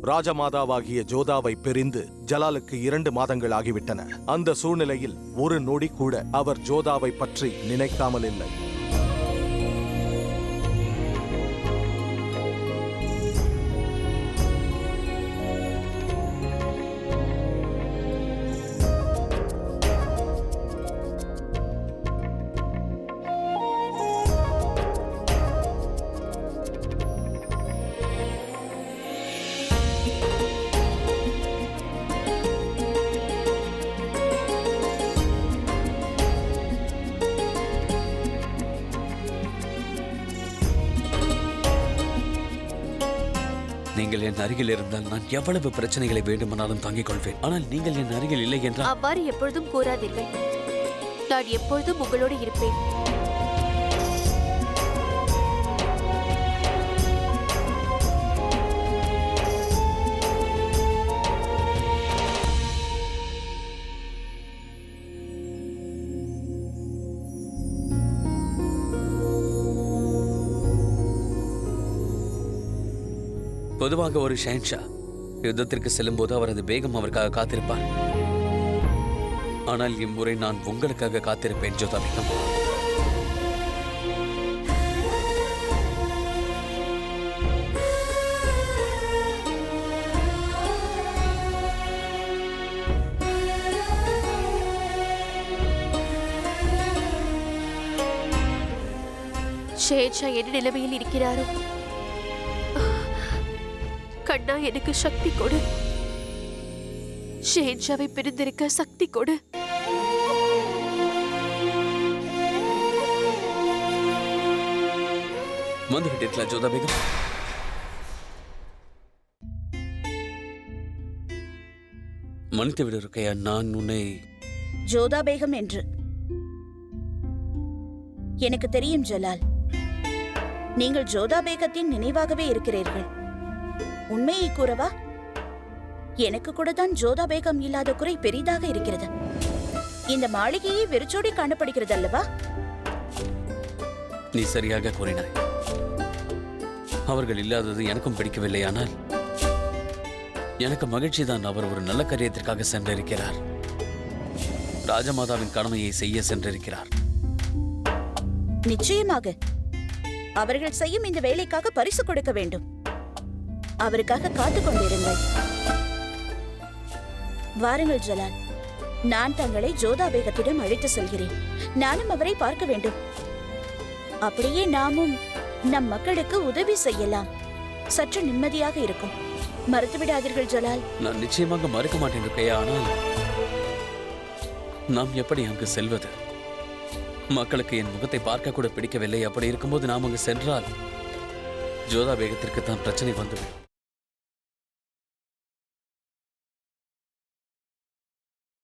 ராஜமாதாவாகிய ஜோதாவை பிரிந்து ஜலாலுக்கு 2 மாதங்கள் ஆகிவிட்டன. அந்த சூழ்நிலையில் ஒரு நொடி கூட அவர் ஜோதாவை பற்றி நினைக்காமல் இல்லை. நீங்கள் என் அருகில் இருந்தால் நான் எவ்வளவு பிரச்சனைகளை வேண்டுமானாலும் தாங்கிக் கொள்வேன். ஆனால் நீங்கள் என் அருகில் இல்லை என்றால்... அவ்வாறு எப்பொழுதும் கூறாதீர்கள். நான் எப்பொழுதும் உங்களோடு இருப்பேன். பொதுவாக ஒரு ஷஹன்ஷா யுத்தத்திற்கு செல்லும் போது அவரது பேகம் அவருக்காக காத்திருப்பார். ஆனால் இம்முறை நான் உங்களுக்காக காத்திருப்பேன் ஜோதா பேகம். ஷேர்ஷா என்ன நிலைமையில் இருக்கிறாரோ, கண்ணா எனக்கு சக்தி கொடு. ஷேர்ஷாவை பிரிந்திருக்க சக்தி கொடு. வந்துவிட்டீர்களா ஜோதா பேகம்? மன்னித்து விடு ருக்கையா, நான் உன்னை ஜோதா பேகம் என்று எனக்கு தெரியும் ஜலால். நீங்கள் ஜோதா பேகத்தின் நினைவாகவே இருக்கிறீர்கள். உண்மையை கூறவா, எனக்கு கூட தான் ஜோதா பேகம் இல்லாத குறை பெரிதாக இருக்கிறது. இந்த மாளிகையே வெறிச்சோடி காணப்படுகிறது அல்லவா? நீ சரியாக கூறினாய். அவர்கள் இல்லாதது எனக்கும் பிடிக்கவில்லை. ஆனால் எனக்கு மகிழ்ச்சி தான். அவர் ஒரு நல்ல காரியத்திற்காக சென்றிருக்கிறார். ராஜமாதாவின் கடமையை செய்ய சென்றிருக்கிறார். நிச்சயமாக அவர்கள் செய்யும் இந்த வேலைக்காக பரிசு கொடுக்க வேண்டும். அவருக்காக காத்துக் கொண்டிருங்கள். வாருங்கள் ஜலால், நான் தங்களை ஜோதா பேகத்திடம் அழைத்து செல்கிறேன். நானும் அவரை பார்க்க வேண்டும். அப்படியே நாமும் நம் மக்களுக்கு உதவி செய்யலாம். சற்று நிம்மதியாக இருக்கும். மறுத்துவிடாதீர்கள் ஜலால். நான் நிச்சயமாக மறுக்க மாட்டேன் ருக்கையா. ஆனால் நாம் எப்படி அங்கு செல்வது? மக்களுக்கு என் முகத்தை பார்க்க கூட பிடிக்கவில்லை. அப்படி இருக்கும்போது நாம் அங்கு சென்றால் ஜோதா பேகத்திற்கு தான் பிரச்சனை வந்துவிடும்.